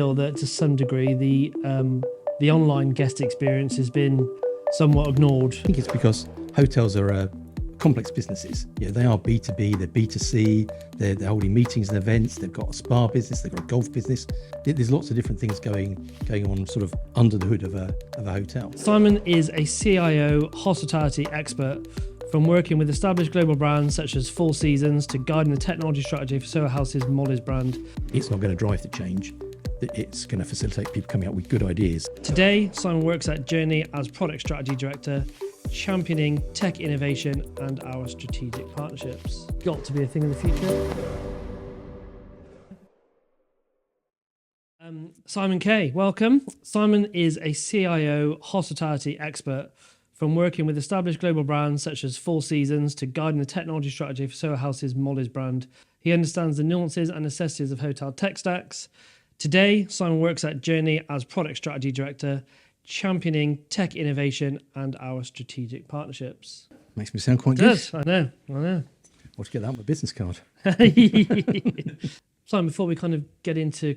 feel that to some degree the online guest experience has been somewhat ignored. I think it's because hotels are complex businesses. They are B2B, they're B2C, they're holding meetings and events, they've got a spa business, they've got a golf business. There's lots of different things going on sort of under the hood of a hotel. Simon is a CIO hospitality expert, from working with established global brands such as Four Seasons to guiding the technology strategy for Soho House's Mollies brand. It's not going to drive the change. It's going to facilitate people coming up with good ideas. Today, Simon works at Journey as Product Strategy Director, championing tech innovation and our strategic partnerships. Got to be a thing of the future. Simon Kay, welcome. Simon is a CIO hospitality expert, from working with established global brands such as Four Seasons to guiding the technology strategy for Soho House's Mollies brand. He understands the nuances and necessities of hotel tech stacks. Today, Simon works at Journey as Product Strategy Director, championing tech innovation and our strategic partnerships. Makes me sound quite good. Yes, I know. I'll just get that on my business card. Simon, before we kind of get into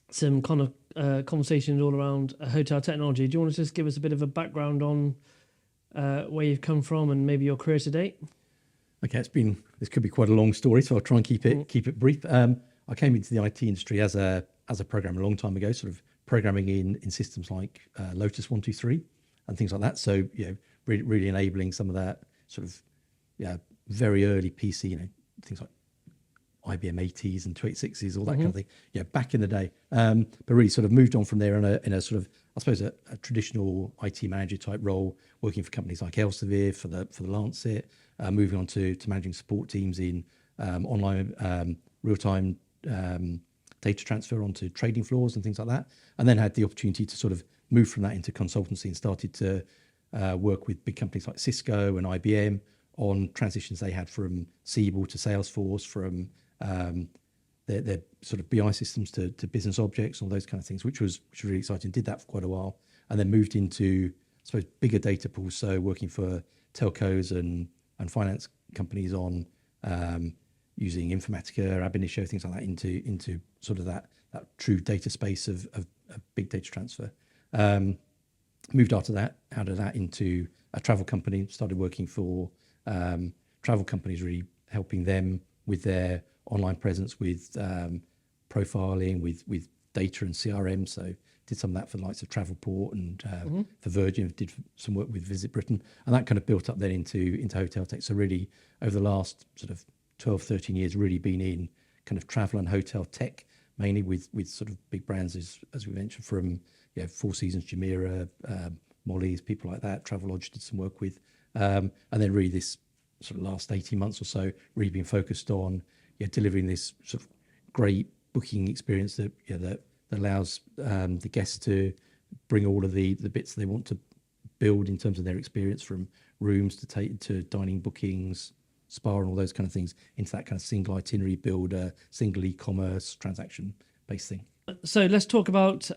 some conversations all around hotel technology, do you want to just give us a bit of a background on where you've come from and maybe your career to date? Okay, this could be quite a long story, so I'll try and keep it brief. I came into the IT industry as a programmer a long time ago, sort of programming in systems like Lotus 123 and things like that. So really enabling some of that sort of very early PC, things like IBM 80s and 286s, all that kind of thing. Back in the day. But really sort of moved on from there in a sort of, I suppose, a traditional IT manager type role, working for companies like Elsevier for the Lancet, moving on to managing support teams in online real-time data transfer onto trading floors and things like that. And then had the opportunity to sort of move from that into consultancy and started to work with big companies like Cisco and IBM on transitions they had from Siebel to Salesforce, from their sort of BI systems to business objects, all those kind of things, which was really exciting. Did that for quite a while, and then moved into, I suppose, bigger data pools. So working for telcos and finance companies on using Informatica, Ab initio, things like that into sort of that true data space of big data transfer. Moved out of that into a travel company. Started working for travel companies, really helping them with their online presence, with profiling, with data and CRM. So did some of that for the likes of Travelport and for Virgin. Did some work with Visit Britain, and that kind of built up then into hotel tech. So really over the last sort of 12, 13 years, really been in kind of travel and hotel tech, mainly with sort of big brands as we mentioned, from Four Seasons, Jumeirah, Mollies, people like that. Travelodge did some work with, and then really this sort of last 18 months or so, really been focused on delivering this sort of great booking experience that allows the guests to bring all of the bits they want to build in terms of their experience, from rooms to dining bookings, spa and all those kind of things, into that kind of single itinerary builder, single e-commerce transaction based thing. So let's talk about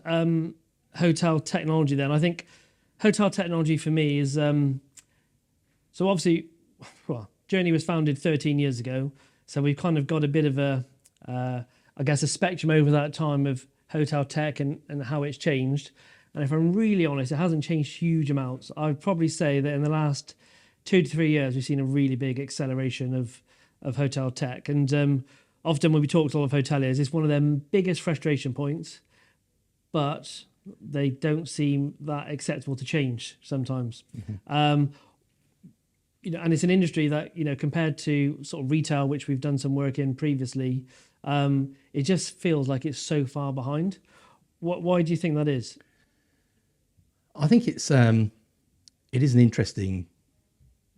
hotel technology then. I think hotel technology for me is, so obviously, Journey was founded 13 years ago. So we've kind of got a bit of a spectrum over that time of hotel tech and how it's changed. And if I'm really honest, it hasn't changed huge amounts. I'd probably say that in the last 2 to 3 years, we've seen a really big acceleration of hotel tech. And often when we talk to a lot of hoteliers, it's one of their biggest frustration points, but they don't seem that acceptable to change sometimes. And it's an industry that, compared to sort of retail, which we've done some work in previously, it just feels like it's so far behind. Why do you think that is? I think it is an interesting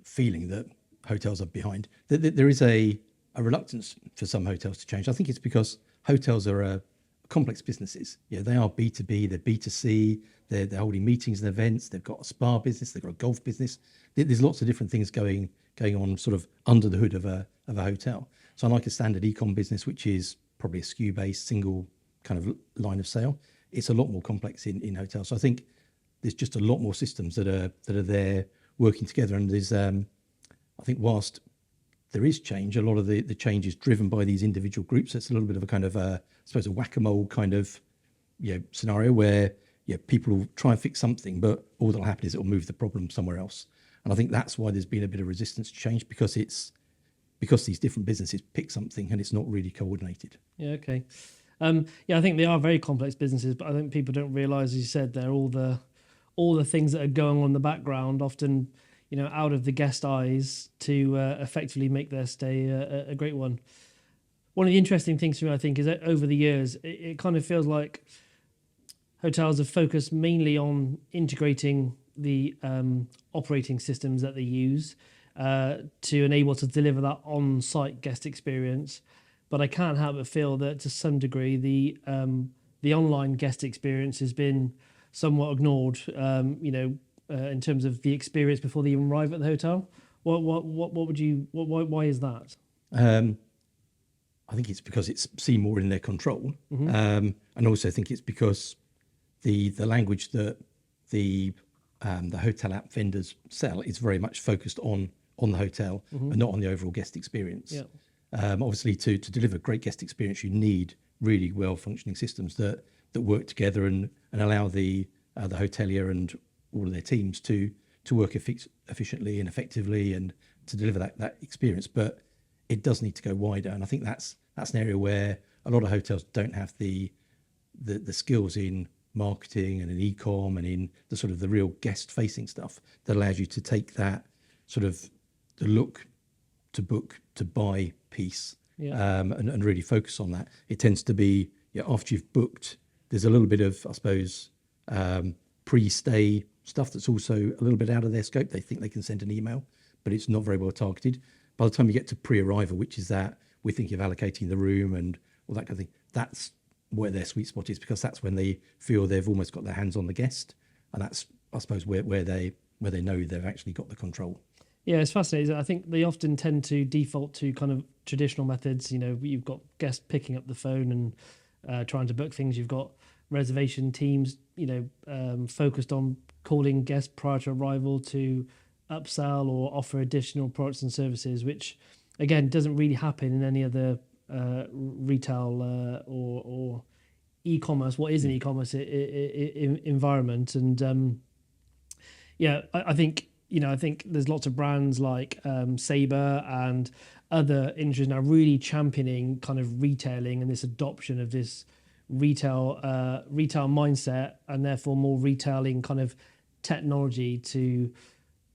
feeling that hotels are behind. There is a reluctance for some hotels to change. I think it's because hotels are complex businesses. They are B2B, they're B2C, they're holding meetings and events, they've got a spa business, they've got a golf business. There's lots of different things going on sort of under the hood of a hotel. So unlike a standard e-com business, which is probably a SKU-based single kind of line of sale, it's a lot more complex in hotels. So I think there's just a lot more systems that are there working together. And there's, I think, whilst there is change, a lot of the change is driven by these individual groups. It's a little bit of a kind of I suppose a whack-a-mole kind of scenario where people will try and fix something, but all that'll happen is it'll move the problem somewhere else. And I think that's why there's been a bit of resistance to change, because these different businesses pick something and it's not really coordinated. Yeah, okay. I think they are very complex businesses, but I think people don't realise, as you said, they're all the things that are going on in the background, often out of the guest eyes, to effectively make their stay a great one. One of the interesting things for me, I think, is that over the years, it kind of feels like hotels have focused mainly on integrating the operating systems that they use to enable to deliver that on-site guest experience. But I can't help but feel that to some degree the online guest experience has been somewhat ignored. In terms of the experience before they even arrive at the hotel. Why is that? I think it's because it's seen more in their control, and also I think it's because the language that the hotel app vendors sell is very much focused on the hotel and not on the overall guest experience. Yeah. Obviously, to deliver great guest experience, you need really well functioning systems that work together and allow the hotelier and all of their teams to work efficiently and effectively and to deliver that experience. But it does need to go wider, and I think that's an area where a lot of hotels don't have the skills in marketing and in e-com and in the sort of the real guest facing stuff that allows you to take that sort of the look to book to buy piece and really focus on that. It tends to be after you've booked, there's a little bit of, I suppose, pre-stay stuff that's also a little bit out of their scope. They think they can send an email, but it's not very well targeted. By the time you get to pre-arrival, which is that we're thinking of allocating the room and all that kind of thing, that's where their sweet spot is, because that's when they feel they've almost got their hands on the guest, and that's, I suppose, where they know they've actually got the control. Yeah, it's fascinating. I think they often tend to default to kind of traditional methods. You've got guests picking up the phone and trying to book things. You've got reservation teams, focused on calling guests prior to arrival to upsell or offer additional products and services, which again doesn't really happen in any other retail or e-commerce. What is an e-commerce environment? And I think there's lots of brands like Sabre and other industries now really championing kind of retailing and this adoption of this retail mindset, and therefore more retailing kind of technology to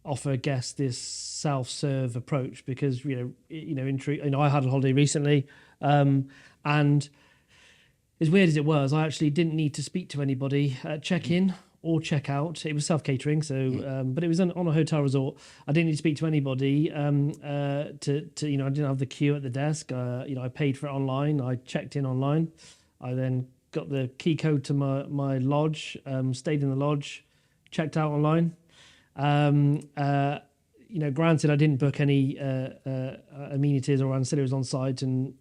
offer guests this self-serve approach. Because I had a holiday recently, and as weird as it was, I actually didn't need to speak to anybody at check-in or check out. It was self-catering, so but it was on a hotel resort. I didn't need to speak to anybody. I didn't have the queue at the desk. I paid for it online. I checked in online. I then got the key code to my lodge, stayed in the lodge, checked out online. Granted, I didn't book any amenities or ancillaries on site, and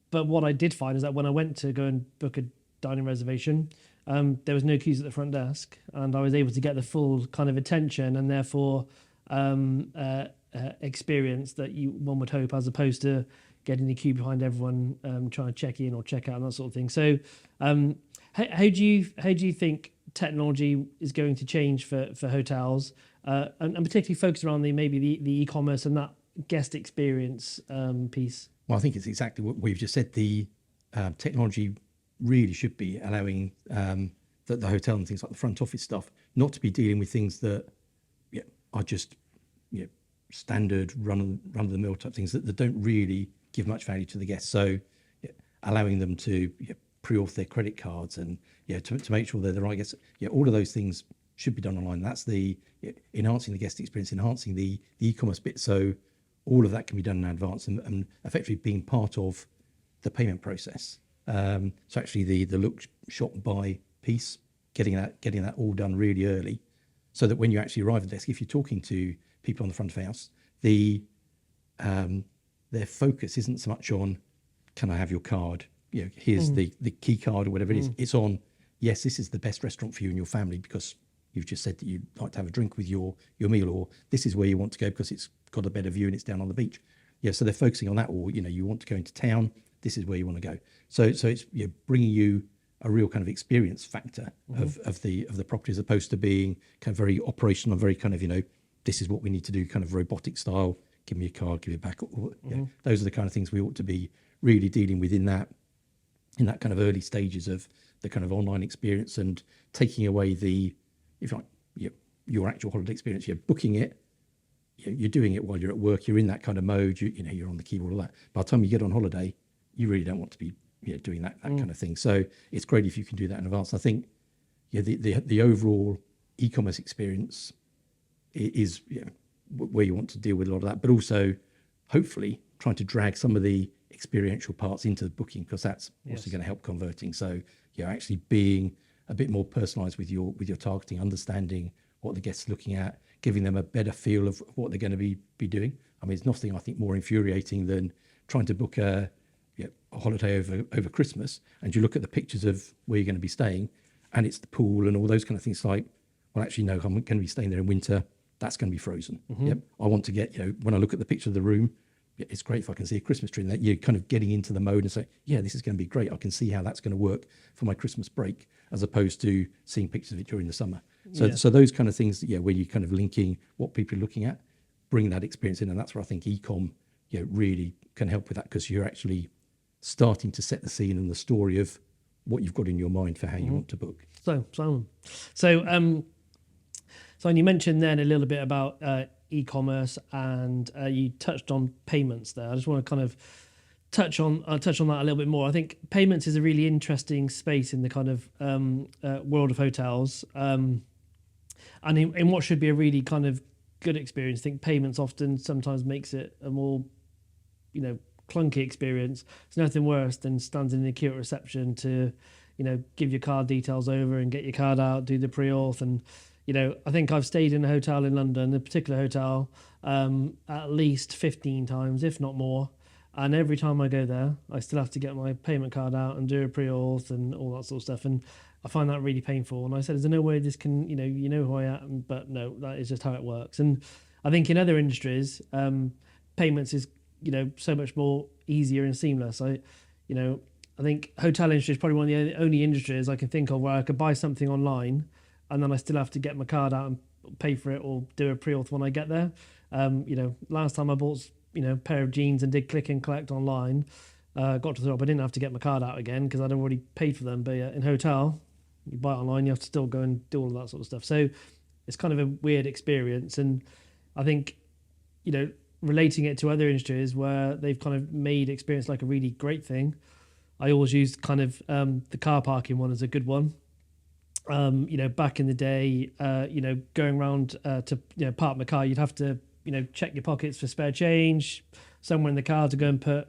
but what I did find is that when I went to go and book a dining reservation, there was no queues at the front desk, and I was able to get the full kind of attention and therefore experience that one would hope, as opposed to getting the queue behind everyone trying to check in or check out and that sort of thing. So, how do you think technology is going to change for hotels, and particularly focused around the e-commerce and that guest experience piece? Well, I think it's exactly what we've just said. The technology really should be allowing the hotel and things like the front office stuff not to be dealing with things that are just standard run of the mill type things that don't really give much value to the guests. So allowing them to pre-auth their credit cards and to make sure they're the right guests. All of those things should be done online. That's the enhancing the guest experience, enhancing the e-commerce bit. So all of that can be done in advance and effectively being part of the payment process. So actually the look, shop, buy piece, getting that all done really early, so that when you actually arrive at the desk, if you're talking to people on the front of the house, their focus isn't so much on, can I have your card? Here's the key card or whatever it is. It's on, yes, this is the best restaurant for you and your family because you've just said that you'd like to have a drink with your meal, or this is where you want to go because it's got a better view and it's down on the beach. Yeah, so they're focusing on that, or you want to go into town, this is where you want to go. So it's bringing you a real kind of experience factor of the property, as opposed to being kind of very operational and very kind of this is what we need to do, kind of robotic style. Give me a card, give it back. Those are the kind of things we ought to be really dealing with in that kind of early stages of the kind of online experience, and taking away the, if you like, your actual holiday experience. You're booking it, you're doing it while you're at work. You're in that kind of mode. You're on the keyboard, all that. By the time you get on holiday, you really don't want to be doing that kind of thing. So it's great if you can do that in advance. I think the overall e-commerce experience is where you want to deal with a lot of that, but also hopefully trying to drag some of the experiential parts into the booking, because that's also going to help converting. So actually being a bit more personalized with your targeting, understanding what the guest's looking at, giving them a better feel of what they're going to be doing. I mean, there's nothing I think more infuriating than trying to book a holiday over Christmas, and you look at the pictures of where you're going to be staying, and it's the pool and all those kind of things. Like, well, actually, no, I'm going to be staying there in winter. That's going to be frozen. Yep. I want to get, when I look at the picture of the room, it's great if I can see a Christmas tree, and that you're kind of getting into the mode and say, this is going to be great. I can see how that's going to work for my Christmas break, as opposed to seeing pictures of it during the summer. So those kind of things, where you're kind of linking what people are looking at, bring that experience in. And that's where I think e-com, really can help with that, because you're actually starting to set the scene and the story of what you've got in your mind for how you want to book. So, Simon, so you mentioned then a little bit about e-commerce, and you touched on payments there. I just want to kind of touch on that a little bit more. I think payments is a really interesting space in the kind of world of hotels, and in what should be a really kind of good experience. I think payments often sometimes makes it a more, clunky experience. It's nothing worse than standing in the queue at reception to, give your card details over and get your card out, do the pre-auth. And, I think I've stayed in a hotel in London, a particular hotel, at least 15 times, if not more. And every time I go there, I still have to get my payment card out and do a pre-auth and all that sort of stuff. And I find that really painful. And I said, is there no way this can, you know who I am? But no, that is just how it works. And I think in other industries, payments is, so much more easier and seamless. I think hotel industry is probably one of the only industries I can think of where I could buy something online and then I still have to get my card out and pay for it or do a pre-auth when I get there. Last time I bought, a pair of jeans and did click and collect online, got to the shop, I didn't have to get my card out again because I'd already paid for them. But in hotel, you buy it online, you have to still go and do all of that sort of stuff. So it's kind of a weird experience. And I think, relating it to other industries where they've kind of made experience like a really great thing, I always use kind of the car parking one as a good one. Back in the day, going around to park my car, you'd have to check your pockets for spare change somewhere in the car to go and put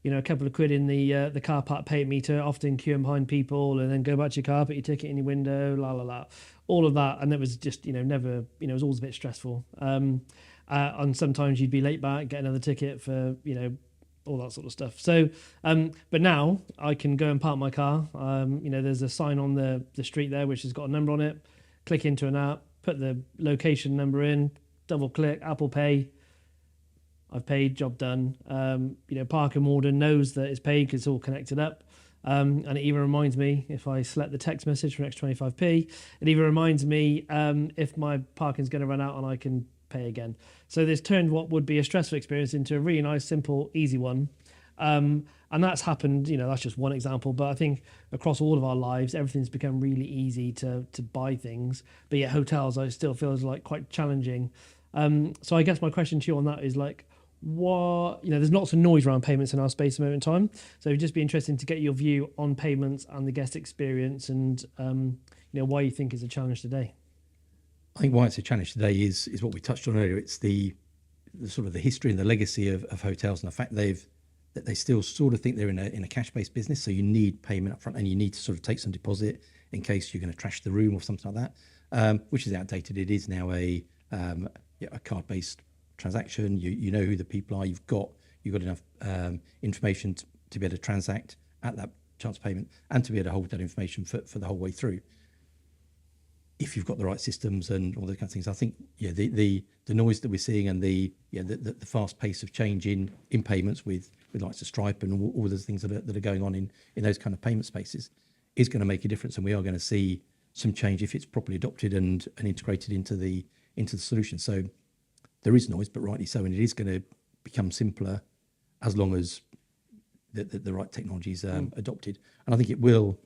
a couple of quid in the car park pay meter, often queuing behind people, and then go back to your car, put your ticket in your window, all of that. And it was just never, it was always a bit stressful. And sometimes you'd be late back, get another ticket for all that sort of stuff. So but now I can go and park my car. There's a sign on the street there which has got a number on it. Click into an app, put the location number in, double click, Apple Pay. I've paid, job done. Parking warden knows that it's paid because it's all connected up. And it even reminds me, if I select the text message for an extra 25p, it even reminds me if my parking's going to run out and I can pay again. So this turned what would be a stressful experience into a really nice, simple, easy one. And that's happened, that's just one example, but I think across all of our lives, everything's become really easy to buy things. But yet hotels, I still feel is like quite challenging. So I guess my question to you on that is like, what, there's lots of noise around payments in our space at the moment in time. So it'd just be interesting to get your view on payments and the guest experience and, why you think it's a challenge today. I think why it's a challenge today is what we touched on earlier. It's the sort of the history and the legacy of hotels, and the fact that they still sort of think they're in a cash-based business. So you need payment up front, and you need to sort of take some deposit in case you're going to trash the room or something like that, which is outdated. It is now a card-based transaction. You know who the people are. You've got enough information to be able to transact at that chance payment and to be able to hold that information for the whole way through. if you've got the right systems and all those kind of things. I think the noise that we're seeing and the fast pace of change in payments with likes of Stripe and all those things that are going on in those kind of payment spaces is going to make a difference, and we are going to see some change if it's properly adopted and integrated into the solution. So there is noise, but rightly so, and it is going to become simpler as long as the right technology is adopted. And I think it will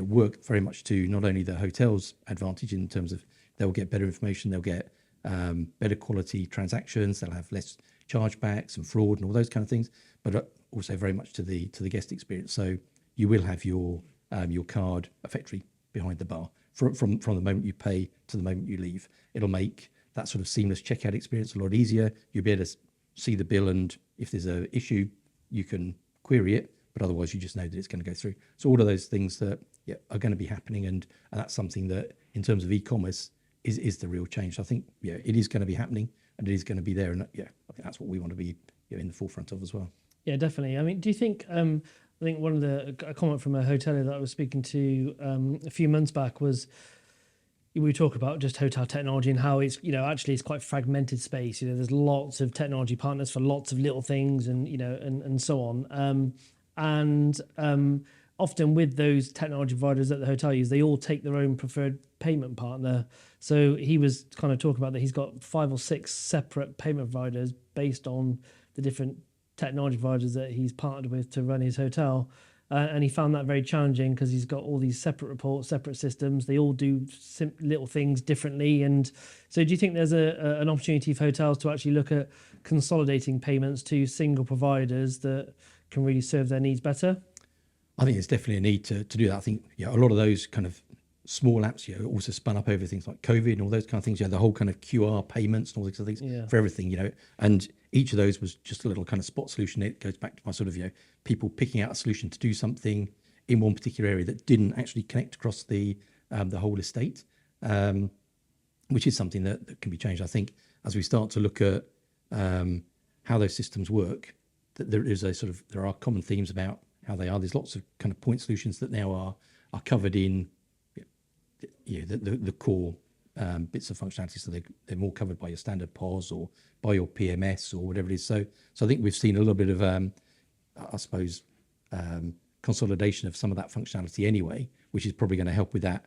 work very much to not only the hotel's advantage in terms of they'll get better information, they'll get better quality transactions, they'll have less chargebacks and fraud and all those kind of things, but also very much to the guest experience. So you will have your card effectively behind the bar from the moment you pay to the moment you leave. It'll make that sort of seamless checkout experience a lot easier. You'll be able to see the bill, and if there's an issue, you can query it, but otherwise you just know that it's going to go through. So all of those things that are going to be happening, and that's something that in terms of e-commerce is the real change. So I think it is going to be happening, and it is going to be there, and I think that's what we want to be in the forefront of as well. Yeah, definitely. I mean, do you think I think one of a comment from a hotelier that I was speaking to a few months back was, we talk about just hotel technology and how it's, actually it's quite fragmented space. There's lots of technology partners for lots of little things, and and so on. Often with those technology providers that the hotel use, they all take their own preferred payment partner. So he was kind of talking about that he's got 5 or 6 separate payment providers based on the different technology providers that he's partnered with to run his hotel. And he found that very challenging because he's got all these separate reports, separate systems. They all do little things differently. And so do you think there's an opportunity for hotels to actually look at consolidating payments to single providers that can really serve their needs better? I think there's definitely a need to do that. I think a lot of those kind of small apps also spun up over things like COVID and all those kind of things. The whole kind of QR payments and all these kind of things for everything, and each of those was just a little kind of spot solution. It goes back to my sort of, people picking out a solution to do something in one particular area that didn't actually connect across the whole estate, which is something that can be changed. I think as we start to look at how those systems work, that there are common themes about how they are. There's lots of kind of point solutions that now are covered in the core bits of functionality, so they're more covered by your standard POS or by your PMS or whatever it is. So I think we've seen a little bit of consolidation of some of that functionality anyway, which is probably going to help with that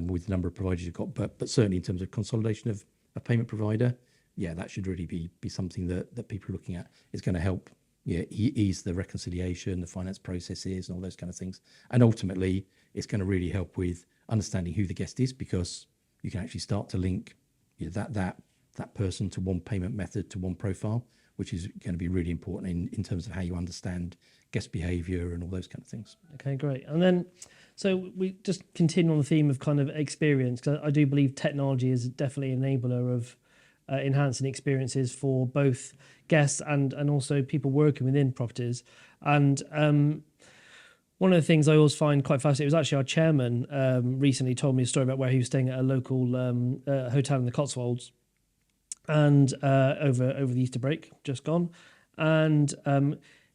with the number of providers you've got. But certainly in terms of consolidation of a payment provider, that should really be something that people are looking at. Is going to help ease the reconciliation, the finance processes and all those kind of things. And ultimately, it's going to really help with understanding who the guest is, because you can actually start to link that person to one payment method, to one profile, which is going to be really important in terms of how you understand guest behavior and all those kind of things. Okay, great. And then, so we just continue on the theme of kind of experience, because I do believe technology is definitely an enabler of enhancing experiences for both guests and also people working within properties. And one of the things I always find quite fascinating was actually our chairman recently told me a story about where he was staying at a local hotel in the Cotswolds, and over the Easter break just gone, and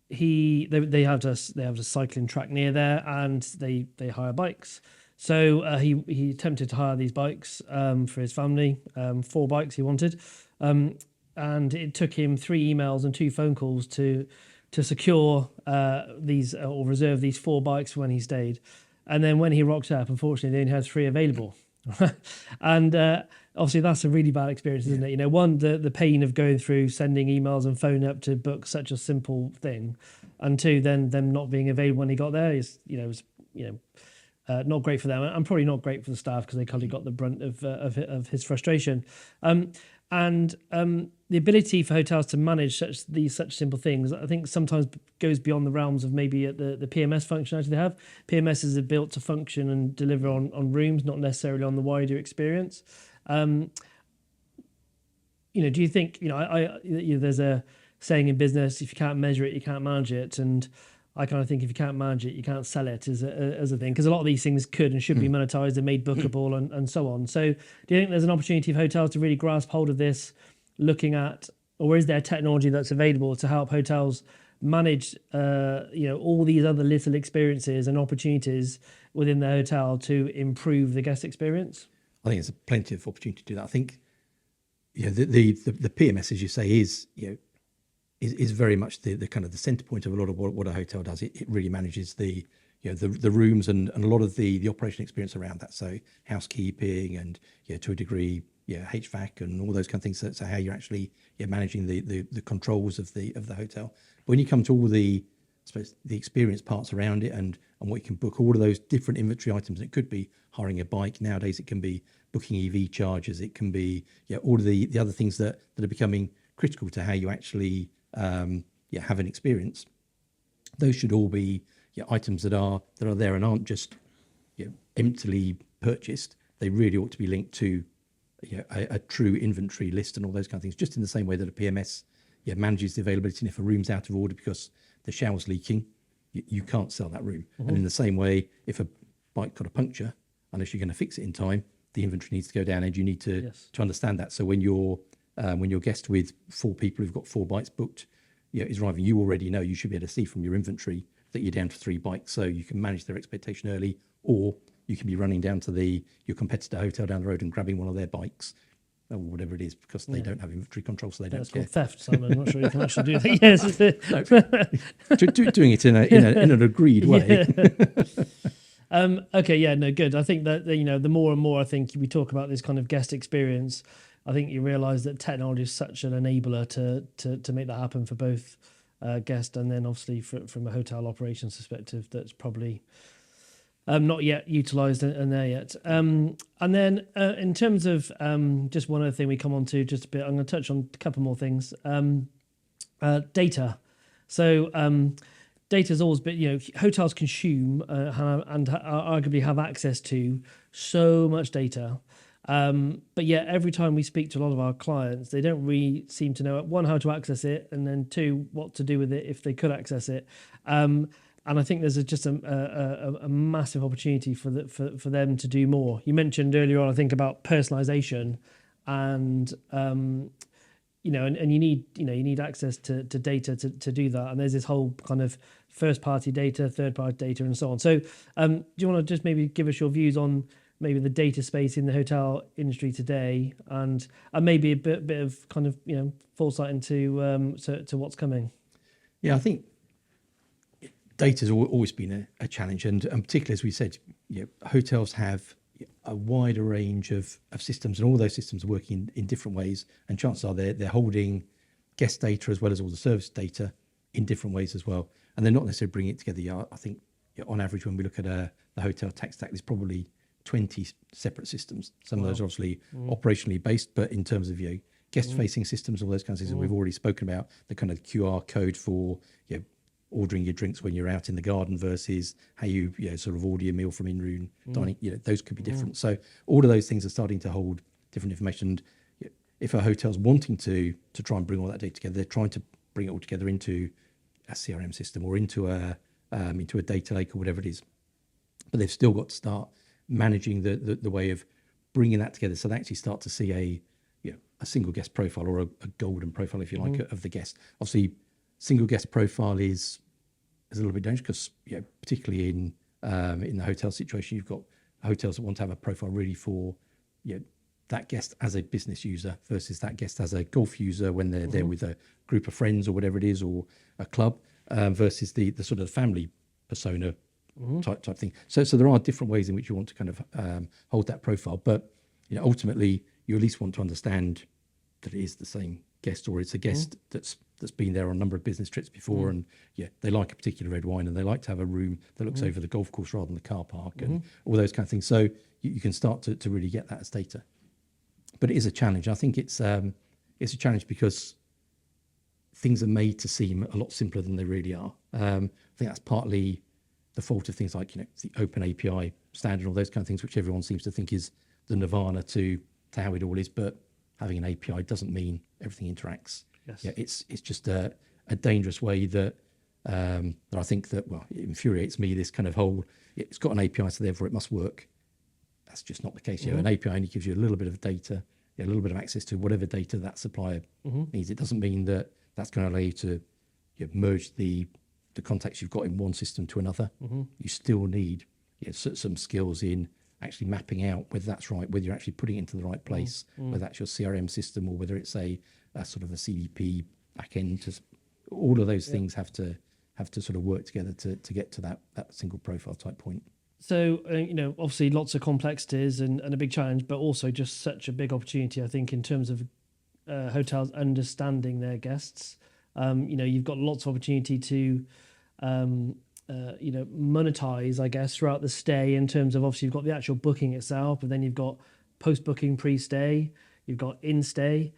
they have a cycling track near there, and they hire bikes. So he attempted to hire these bikes for his family, 4 bikes he wanted, and it took him 3 emails and 2 phone calls to secure these or reserve these 4 bikes when he stayed. And then when he rocked up, unfortunately, they only had 3 available. And obviously that's a really bad experience, isn't it? One, the pain of going through sending emails and phoning up to book such a simple thing, and 2, then them not being available when he got there is not great for them, and probably not great for the staff, because they kind of got the brunt of his frustration. And the ability for hotels to manage such simple things, I think sometimes goes beyond the realms of maybe the PMS functionality they have. PMSs are built to function and deliver on rooms, not necessarily on the wider experience. Do you think, there's a saying in business, if you can't measure it, you can't manage it. And I kind of think if you can't manage it, you can't sell it as a thing, because a lot of these things could and should be monetized and made bookable and so on. So do you think there's an opportunity for hotels to really grasp hold of this, looking at, or is there technology that's available to help hotels manage all these other little experiences and opportunities within their hotel to improve the guest experience? I think there's plenty of opportunity to do that. I think the PMS, as you say, is is very much the kind of the center point of a lot of what a hotel does. It really manages the the rooms and a lot of the operation experience around that. So housekeeping and to a degree HVAC and all those kind of things. So how you're actually managing the controls of the hotel. But when you come to all the experience parts around it and what you can book, all of those different inventory items. It could be hiring a bike. Nowadays it can be booking EV chargers. It can be all of the other things that are becoming critical to how you actually have an experience. Those should all be items that are there and aren't just emptily purchased. They really ought to be linked to a true inventory list and all those kind of things, just in the same way that a PMS manages the availability. And if a room's out of order because the shower's leaking, you can't sell that room. And in the same way, if a bike got a puncture, unless you're going to fix it in time, the inventory needs to go down, and you need to understand that. So when you're guest with 4 people who've got 4 bikes booked is arriving, you already know, you should be able to see from your inventory that you're down to 3 bikes, so you can manage their expectation early, or you can be running down to your competitor hotel down the road and grabbing one of their bikes or whatever it is, because they don't have inventory control, so they don't care. That's called theft, Simon. I'm not sure you can actually do that. Yes. Doing it in an agreed way. Okay, no, good. I think that the more and more I think we talk about this kind of guest experience, I think you realise that technology is such an enabler to make that happen for both guest and then obviously from a hotel operations perspective, that's probably not yet utilised and there yet. And then in terms of just one other thing we come on to just a bit, I'm going to touch on a couple more things. Data. So data has always been, hotels consume and arguably have access to so much data. But yet every time we speak to a lot of our clients, they don't really seem to know, one, how to access it, and then 2, what to do with it if they could access it. And I think there's just a massive opportunity for them to do more. You mentioned earlier on, I think, about personalization, and and you need access to data to do that. And there's this whole kind of first party data, third party data, and so on. So do you want to just maybe give us your views on maybe the data space in the hotel industry today, and maybe a bit of kind of foresight into to what's coming? Yeah, I think data's always been a challenge, and particularly, as we said, hotels have a wider range of systems, and all those systems are working in different ways, and chances are they're holding guest data as well as all the service data in different ways as well, and they're not necessarily bringing it together. I think on average, when we look at the hotel tech stack, there's probably 20 separate systems. Some of those are obviously operationally based, but in terms of guest-facing systems, all those kinds of things that we've already spoken about, the kind of QR code for ordering your drinks when you're out in the garden versus how you sort of order your meal from in-room dining, those could be different. So all of those things are starting to hold different information. And if a hotel's wanting to try and bring all that data together, they're trying to bring it all together into a CRM system or into a data lake or whatever it is. But they've still got to start managing the way of bringing that together, so they actually start to see a single guest profile or a golden profile, if you like, of the guest. Obviously, single guest profile is a little bit dangerous because particularly in the hotel situation, you've got hotels that want to have a profile really for that guest as a business user versus that guest as a golf user when they're there with a group of friends or whatever it is, or a club, versus the sort of family persona type thing. So there are different ways in which you want to kind of hold that profile, but ultimately you at least want to understand that it is the same guest, or it's a guest that's been there on a number of business trips before, and they like a particular red wine, and they like to have a room that looks over the golf course rather than the car park, and all those kind of things. So you can start to really get that as data. But it is a challenge. I think it's a challenge because things are made to seem a lot simpler than they really are. I think that's partly the fault of things like the open API standard, all those kind of things, which everyone seems to think is the nirvana to how it all is. But having an API doesn't mean everything interacts. Yes. It's just a dangerous way that I think that, well, it infuriates me, this kind of whole, it's got an API, so therefore it must work. That's just not the case. An API only gives you a little bit of data, a little bit of access to whatever data that supplier needs. It doesn't mean that that's going to allow you to merge the contacts you've got in one system to another. You still need some skills in actually mapping out whether that's right, whether you're actually putting it into the right place, whether that's your CRM system or whether it's a sort of a CDP backend. All of those things have to sort of work together to get to that single profile type point. So, obviously lots of complexities and a big challenge, but also just such a big opportunity, I think, in terms of hotels understanding their guests. You've got lots of opportunity to, monetize, I guess, throughout the stay in terms of, obviously, you've got the actual booking itself, but then you've got post-booking pre-stay, you've got in-stay.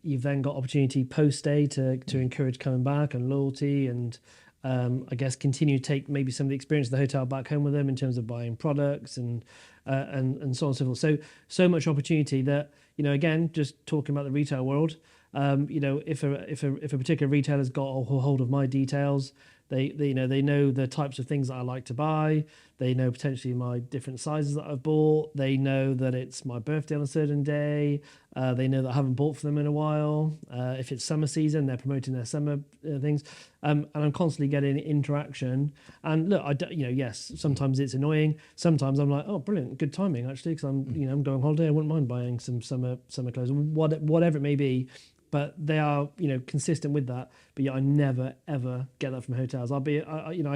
You've then got opportunity post-stay to encourage coming back and loyalty and I guess continue to take maybe some of the experience of the hotel back home with them in terms of buying products and so on and so forth. So much opportunity that, again, just talking about the retail world, if a particular retailer's got a hold of my details, they know the types of things that I like to buy. They know potentially my different sizes that I've bought. They know that it's my birthday on a certain day. They know that I haven't bought for them in a while. If it's summer season, they're promoting their summer things. And I'm constantly getting interaction. And look, yes, sometimes it's annoying. Sometimes I'm like, oh, brilliant, good timing actually, because I'm going on holiday. I wouldn't mind buying some summer clothes, whatever it may be. But they are, consistent with that. But I never ever get that from hotels. I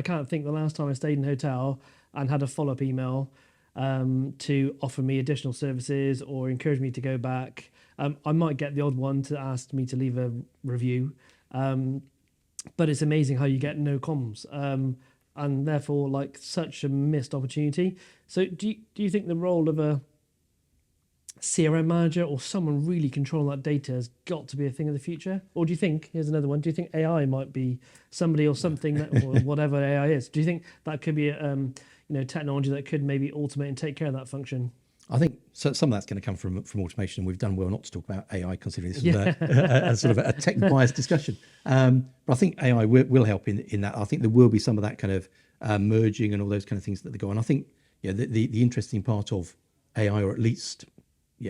can't think the last time I stayed in a hotel and had a follow-up email to offer me additional services or encourage me to go back. I might get the odd one to ask me to leave a review, but it's amazing how you get no comms, and therefore like such a missed opportunity. So do you think the role of a CRM manager or someone really controlling that data has got to be a thing of the future? Or do you think, here's another one, do you think AI might be somebody or something that, or whatever AI is? Do you think that could be technology that could maybe automate and take care of that function? I think some of that's going to come from automation, and we've done well not to talk about AI, considering this is a sort of a tech bias discussion. But I think AI will help in that. I think there will be some of that kind of merging and all those kind of things that go on. I think the interesting part of AI, or at least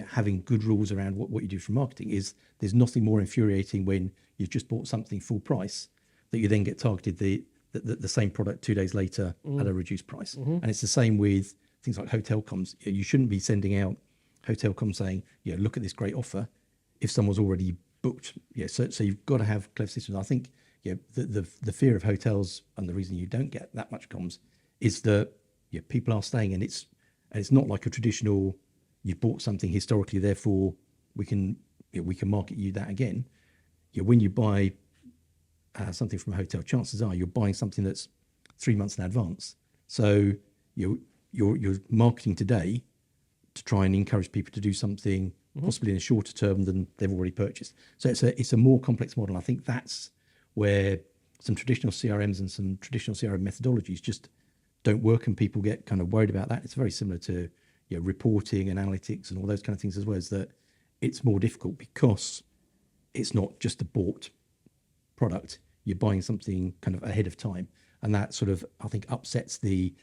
having good rules around what you do for marketing, is there's nothing more infuriating when you've just bought something full price that you then get targeted the same product 2 days later at a reduced price. And it's the same with things like hotel comms. You shouldn't be sending out hotel comms saying, look at this great offer if someone's already booked. So you've got to have clever systems. I think the fear of hotels, and the reason you don't get that much comms, is that people are staying, and it's not like a traditional, you've bought something historically, therefore we can market you that again. When you buy something from a hotel, chances are you're buying something that's 3 months in advance. So you're marketing today to try and encourage people to do something possibly in a shorter term than they've already purchased. So it's a more complex model. I think that's where some traditional CRMs and some traditional CRM methodologies just don't work, and people get kind of worried about that. It's very similar to reporting and analytics and all those kind of things as well, is that it's more difficult because it's not just a bought product. You're buying something kind of ahead of time, and that sort of, I think, upsets the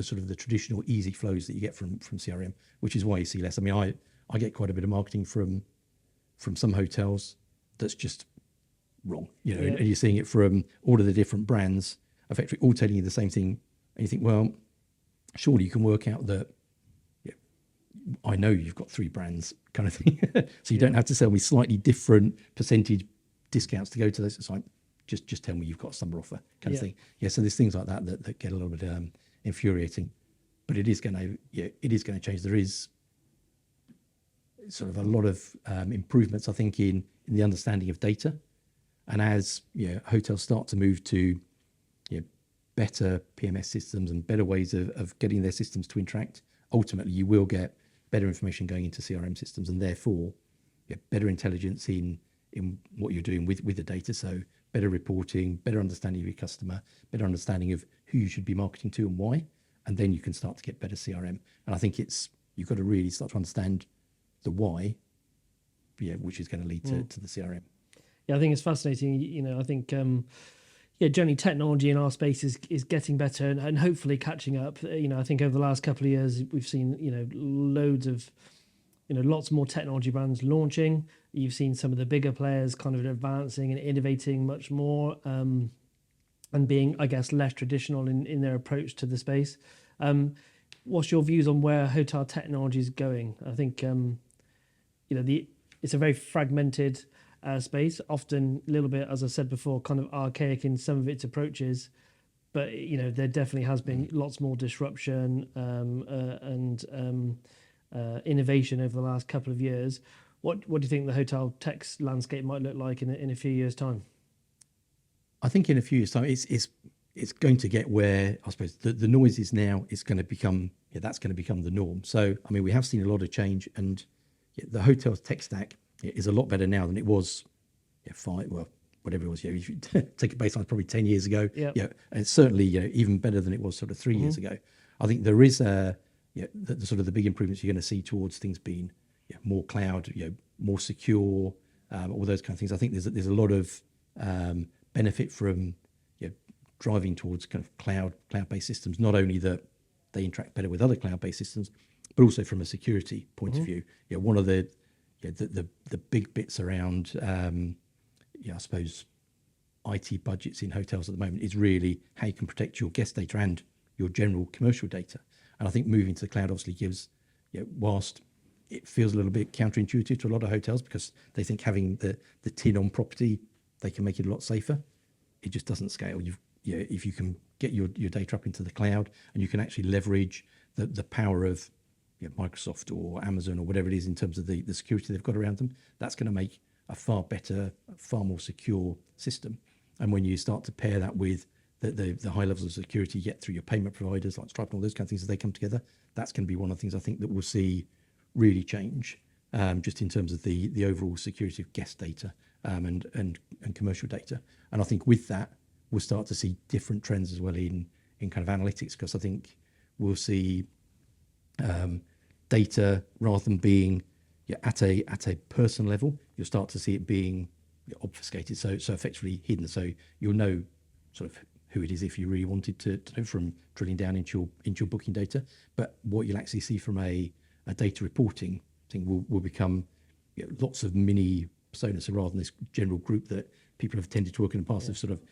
sort of the traditional easy flows that you get from CRM, which is why you see less. I mean, I get quite a bit of marketing from some hotels that's just wrong, and you're seeing it from all of the different brands, effectively all telling you the same thing, and you think, well, surely you can work out that I know you've got 3 brands kind of thing. So you don't have to sell me slightly different percentage discounts to go to those. It's like, just tell me you've got a summer offer kind of thing. So there's things like that get a little bit infuriating, but it is going to change. There is sort of a lot of improvements, I think, in the understanding of data. And as hotels start to move to better PMS systems and better ways of getting their systems to interact, ultimately you will get better information going into CRM systems, and therefore better intelligence in what you're doing with the data. So better reporting, better understanding of your customer, better understanding of who you should be marketing to and why, and then you can start to get better CRM. And I think you've got to really start to understand the why, which is going to lead to the CRM. Yeah, I think it's fascinating. I think generally technology in our space is getting better and hopefully catching up. I think over the last couple of years we've seen loads of lots more technology brands launching. You've seen some of the bigger players kind of advancing and innovating much more, and being, I guess, less traditional in their approach to the space. what's your views on where hotel technology is going? I think it's a very fragmented space, often a little bit, as I said before, kind of archaic in some of its approaches. But there definitely has been lots more disruption and innovation over the last couple of years. What do you think the hotel tech landscape might look like in a few years' time? I think in a few years' time, it's going to get where, I suppose, the noise is now, it's going to become, that's going to become the norm. So, I mean, we have seen a lot of change, and the hotel tech stack is a lot better now than it was whatever it was. If you take a baseline, probably 10 years ago. Yep. And it's certainly even better than it was sort of 3 years ago. I think there is the sort of the big improvements you're going to see towards things being more cloud, more secure, all those kind of things. I think there's a lot of benefit from driving towards kind of cloud-based systems. Not only that they interact better with other cloud-based systems, but also from a security point of view. One of the big bits around I suppose IT budgets in hotels at the moment is really how you can protect your guest data and your general commercial data. And I think moving to the cloud obviously gives, whilst it feels a little bit counterintuitive to a lot of hotels because they think having the tin on property, they can make it a lot safer. It just doesn't scale. If you can get your data up into the cloud and you can actually leverage the power of Microsoft or Amazon or whatever it is in terms of the security they've got around them, that's going to make a far better, far more secure system. And when you start to pair that with the high levels of security you get through your payment providers like Stripe and all those kind of things as they come together, that's going to be one of the things I think that we'll see really change, just in terms of the overall security of guest data and commercial data. And I think with that, we'll start to see different trends as well in kind of analytics, because I think we'll see data rather than being at a person level, you'll start to see it being obfuscated, so effectively hidden. So you'll know sort of who it is if you really wanted to know from drilling down into your booking data. But what you'll actually see from a data reporting thing will become lots of mini personas. So rather than this general group that people have tended to work in the past of sort of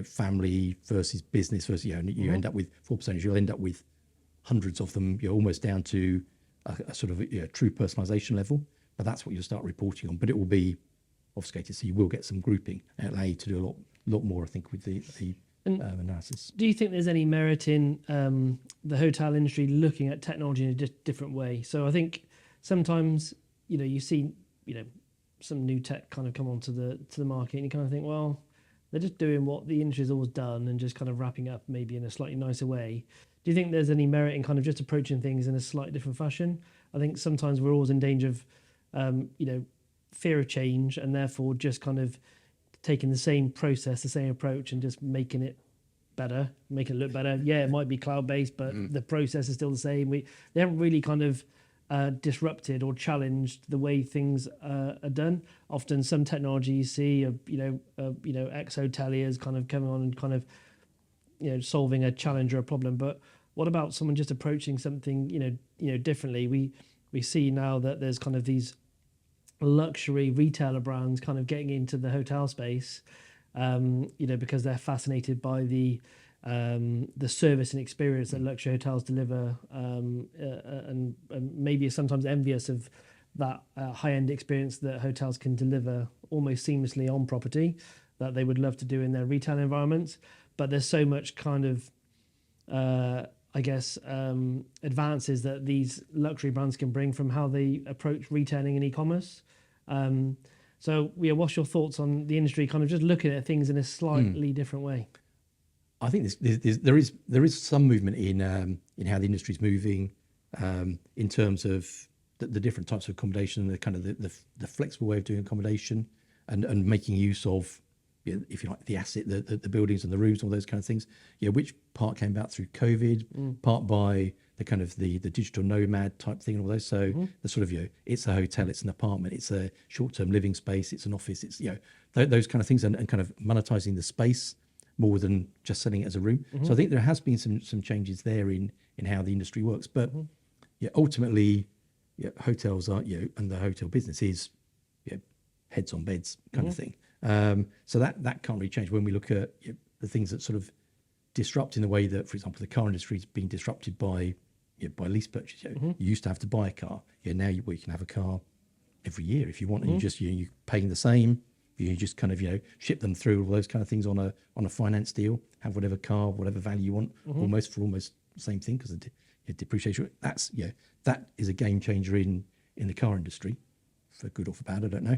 family versus business versus you end up with 4 personas, you'll end up with hundreds of them, almost down to a sort of true personalization level. But that's what you'll start reporting on. But it will be obfuscated, so you will get some grouping and allow you to do a lot more, I think, with the analysis. Do you think there's any merit in the hotel industry looking at technology in a different way? So I think sometimes you see some new tech kind of come onto the market, and you kind of think, well, they're just doing what the industry's always done and just kind of wrapping up maybe in a slightly nicer way. Do you think there's any merit in kind of just approaching things in a slightly different fashion? I think sometimes we're always in danger of fear of change, and therefore just kind of taking the same process, the same approach, and just making it better, making it look better. Yeah, it might be cloud-based, but the process is still the same. They haven't really kind of disrupted or challenged the way things are done. Often some technology you see, ex-hoteliers kind of coming on and kind of, solving a challenge or a problem. But what about someone just approaching something, differently? We see now that there's kind of these luxury retailer brands kind of getting into the hotel space, because they're fascinated by the service and experience that luxury hotels deliver, and maybe are sometimes envious of that high-end experience that hotels can deliver almost seamlessly on property that they would love to do in their retail environments. But there's so much kind of advances that these luxury brands can bring from how they approach retailing and e-commerce. So what's your thoughts on the industry kind of just looking at things in a slightly different way? I think there is some movement in how the industry is moving, in terms of the different types of accommodation, the kind of the flexible way of doing accommodation, and making use of, if you like, the asset, the buildings and the rooms, all those kind of things. Which part came about through COVID, part by the kind of the digital nomad type thing and all those. So the sort of, it's a hotel, it's an apartment, it's a short-term living space, it's an office, it's, those kind of things, and kind of monetizing the space more than just selling it as a room. So I think there has been some changes there in how the industry works. But ultimately, hotels are, and the hotel business is, heads on beds kind of thing. So that can't really change when we look at the things that sort of disrupt in the way that, for example, the car industry is being disrupted by by lease purchase. You used to have to buy a car. Now you can have a car every year if you want, and you're paying the same. You just kind of ship them through all those kind of things on a finance deal. Have whatever car, whatever value you want, almost the same thing, because the depreciation. That is a game changer in the car industry, for good or for bad, I don't know.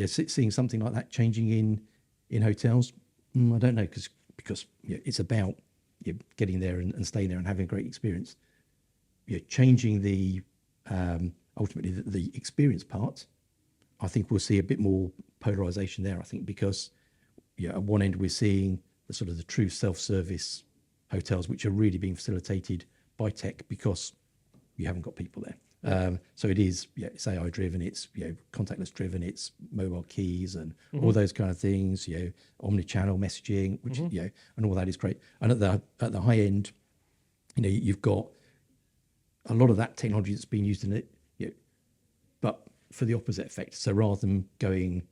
Seeing something like that changing in hotels, I don't know, because it's about getting there and staying there and having a great experience. Changing the ultimately the experience part, I think we'll see a bit more polarization there. I think because at one end we're seeing the sort of the true self-service hotels, which are really being facilitated by tech because you haven't got people there. So it is, it's AI driven, it's contactless driven, it's mobile keys and all those kind of things. Omni-channel messaging, which and all that is great. And at the high end, you've got a lot of that technology that's being used in it, but for the opposite effect. So rather than going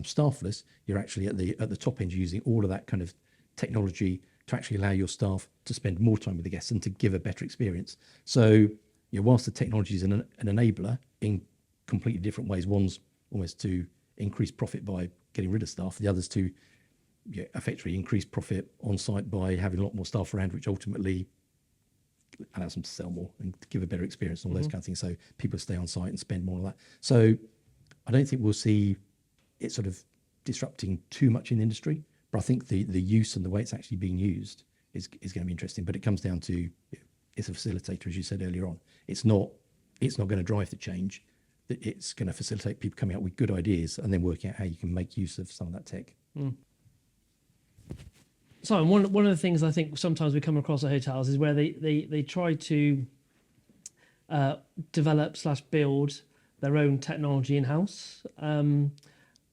staffless, you're actually at the top end using all of that kind of technology to actually allow your staff to spend more time with the guests and to give a better experience. So whilst the technology is an enabler in completely different ways, one's almost to increase profit by getting rid of staff, the other's to effectively increase profit on site by having a lot more staff around, which ultimately allows them to sell more and to give a better experience and all those kind of things. So people stay on site and spend more on that. So I don't think we'll see it sort of disrupting too much in the industry, but I think the use and the way it's actually being used is going to be interesting. But it comes down to it's a facilitator, as you said earlier on. It's not going to drive the change. It's going to facilitate people coming up with good ideas and then working out how you can make use of some of that tech. So one of the things I think sometimes we come across at hotels is where they try to develop/build their own technology in-house.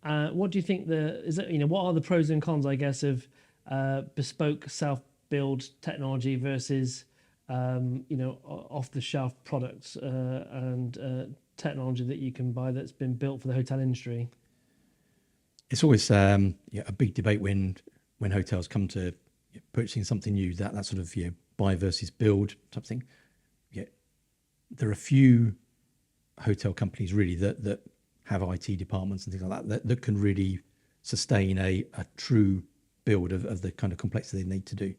What do you think what are the pros and cons, I guess, of bespoke self-build technology versus off-the-shelf products and technology that you can buy that's been built for the hotel industry? It's always a big debate when hotels come to purchasing something new, that sort of buy versus build type thing. There are a few hotel companies really that have IT departments and things like that can really sustain a true build of the kind of complexity they need to do.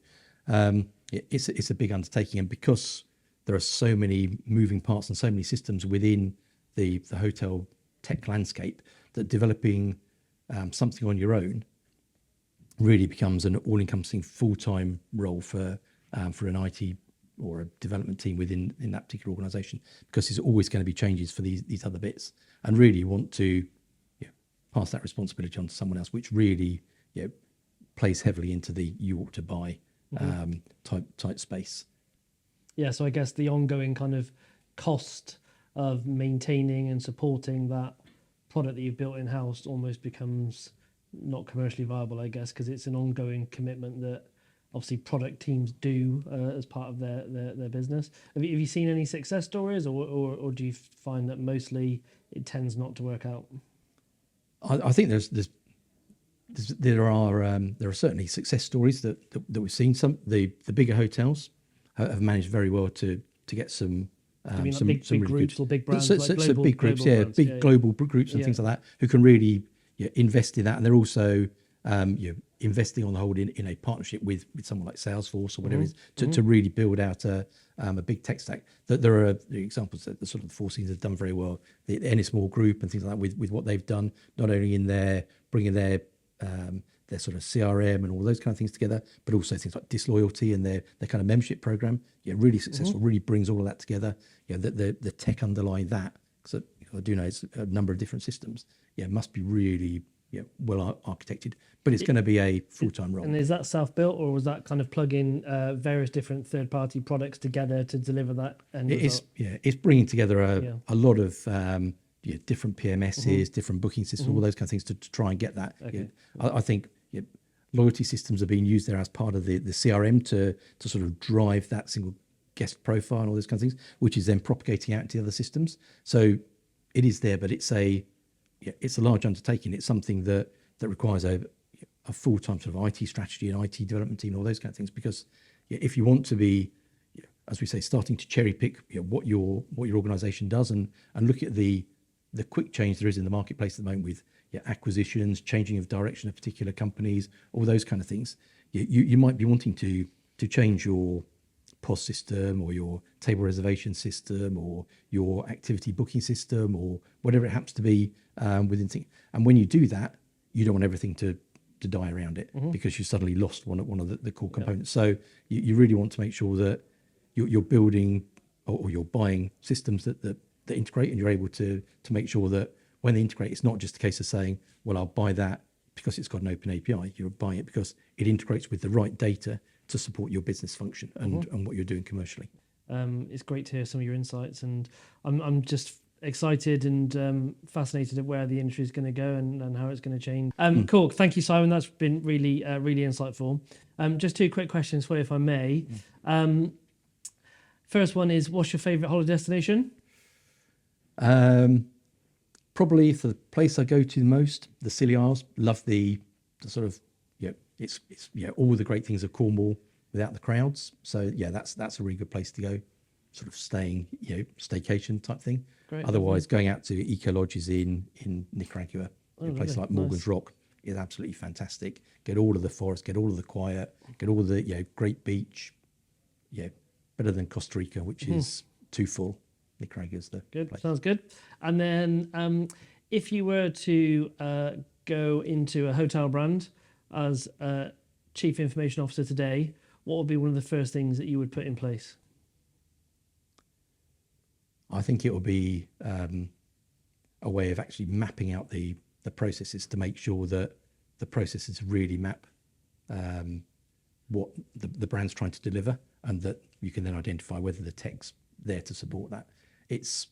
It's a big undertaking, and because there are so many moving parts and so many systems within the hotel tech landscape, that developing something on your own really becomes an all-encompassing full-time role for an IT or a development team within that particular organisation, because there's always going to be changes for these other bits, and really you want to pass that responsibility on to someone else, which really plays heavily into the you ought to buy type space. Yeah, so I guess the ongoing kind of cost of maintaining and supporting that product that you've built in-house almost becomes not commercially viable, I guess, because it's an ongoing commitment that obviously product teams do as part of their business. Have you seen any success stories, or do you find that mostly it tends not to work out? I think there are certainly success stories that we've seen. Some the bigger hotels have managed very well to get some. Some big really groups good, or big brands, so big groups, brands, big global groups and things like that, who can really invest in that, and they're also investing on the whole in a partnership with someone like Salesforce or whatever it is to really build out a big tech stack. That there are examples that the sort of the Four Seasons have done very well. The Ennismore Group and things like that with what they've done, not only in bringing their sort of CRM and all those kind of things together, but also things like disloyalty and their kind of membership program. Really successful. Really brings all of that together. The tech underlying that, because I do know it's a number of different systems. Must be really well architected, but it's going to be a full-time role. And is that self-built, or was that kind of plugging various different third-party products together to deliver that end result? It's bringing together a lot of different PMSs, different booking systems, all those kind of things to try and get that. Okay. I think loyalty systems are being used there as part of the CRM to sort of drive that single guest profile and all those kind of things, which is then propagating out into other systems. So it is there, but it's a large undertaking. It's something that requires a full-time sort of IT strategy and IT development team and all those kind of things, because if you want to be as we say, starting to cherry pick what your organisation does, and look at the quick change there is in the marketplace at the moment with acquisitions, changing of direction of particular companies, all those kind of things. You might be wanting to change your POS system or your table reservation system or your activity booking system or whatever it happens to be within things. And when you do that, you don't want everything to die around it because you suddenly lost one of the core components. So you really want to make sure that you're building or you're buying systems that integrate, and you're able to make sure that when they integrate, it's not just a case of saying, well, I'll buy that because it's got an open API. You're buying it because it integrates with the right data to support your business function and what you're doing commercially. It's great to hear some of your insights, and I'm just excited and fascinated at where the industry is going to go and how it's going to change. Cool. Thank you, Simon. That's been really insightful. Just two quick questions for you, if I may. First one is, what's your favourite holiday destination? Probably for the place I go to the most, the Scilly Isles. Love the sort of it's all the great things of Cornwall without the crowds. So that's a really good place to go, sort of staying staycation type thing. Great. Otherwise, going out to eco lodges in Nicaragua, a place like Morgan's Rock is absolutely fantastic. Get all of the forest, get all of the quiet, get all the great beach. Better than Costa Rica, which is too full. Nicaragua's the place. Sounds good. And then if you were to go into a hotel brand as Chief Information Officer today, what would be one of the first things that you would put in place? I think it will be a way of actually mapping out the processes to make sure that the processes really map what the brand's trying to deliver, and that you can then identify whether the tech's there to support that. It's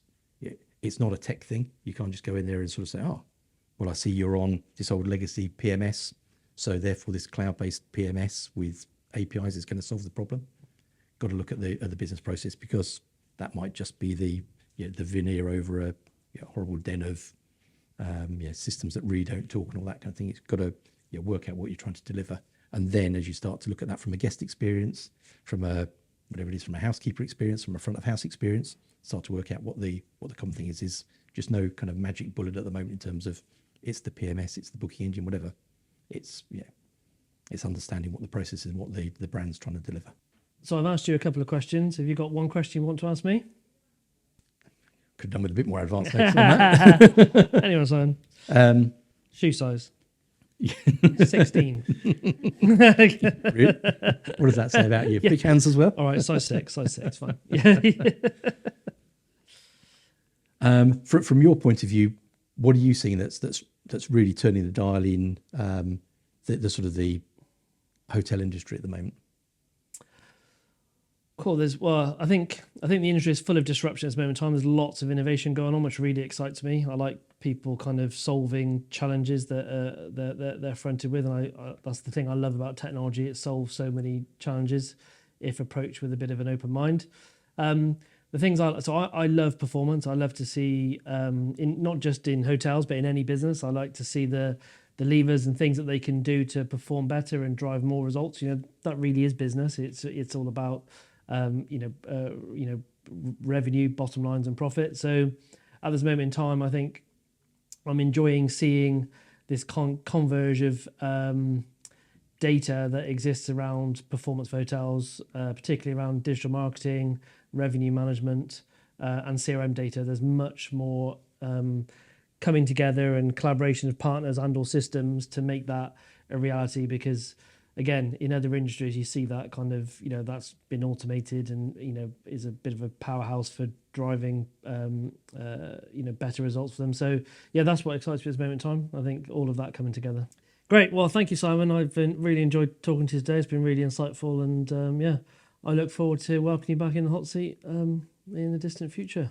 not a tech thing. You can't just go in there and sort of say, oh, well, I see you're on this old legacy PMS, so therefore this cloud-based PMS with APIs is going to solve the problem. Got to look at the business process, because that might just be the veneer over a horrible den of systems that really don't talk and all that kind of thing. It's got to work out what you're trying to deliver, and then as you start to look at that from a guest experience, from a whatever it is, from a housekeeper experience, from a front of house experience, start to work out what the common thing is. Is just no kind of magic bullet at the moment in terms of it's the PMS, it's the booking engine, whatever. It's understanding what the process is and what the brand's trying to deliver. So I've asked you a couple of questions. Have you got one question you want to ask me? Could have done with a bit more advanced notice on that. Anyway, Simon. Shoe size. 16. Really? What does that say about you? Big hands as well? All right, size 6, fine. From your point of view, what are you seeing that's really turning the dial in the sort of the hotel industry at the moment? Cool. I think the industry is full of disruption at this moment in time. There's lots of innovation going on, which really excites me. I like people kind of solving challenges that they're fronted with, and I that's the thing I love about technology. It solves so many challenges if approached with a bit of an open mind. The things I love performance. I love to see in not just in hotels but in any business. I like to see the levers and things that they can do to perform better and drive more results. That really is business. It's all about revenue, bottom lines, and profit. So at this moment in time, I think I'm enjoying seeing this converge of data that exists around performance for hotels, particularly around digital marketing, revenue management, and CRM data. There's much more coming together and collaboration of partners and/or systems to make that a reality, because again, in other industries, you see that kind of, that's been automated and, is a bit of a powerhouse for driving, better results for them. So, that's what excites me at this moment in time. I think all of that coming together. Great. Well, thank you, Simon. I've really enjoyed talking to you today. It's been really insightful. And, I look forward to welcoming you back in the hot seat in the distant future.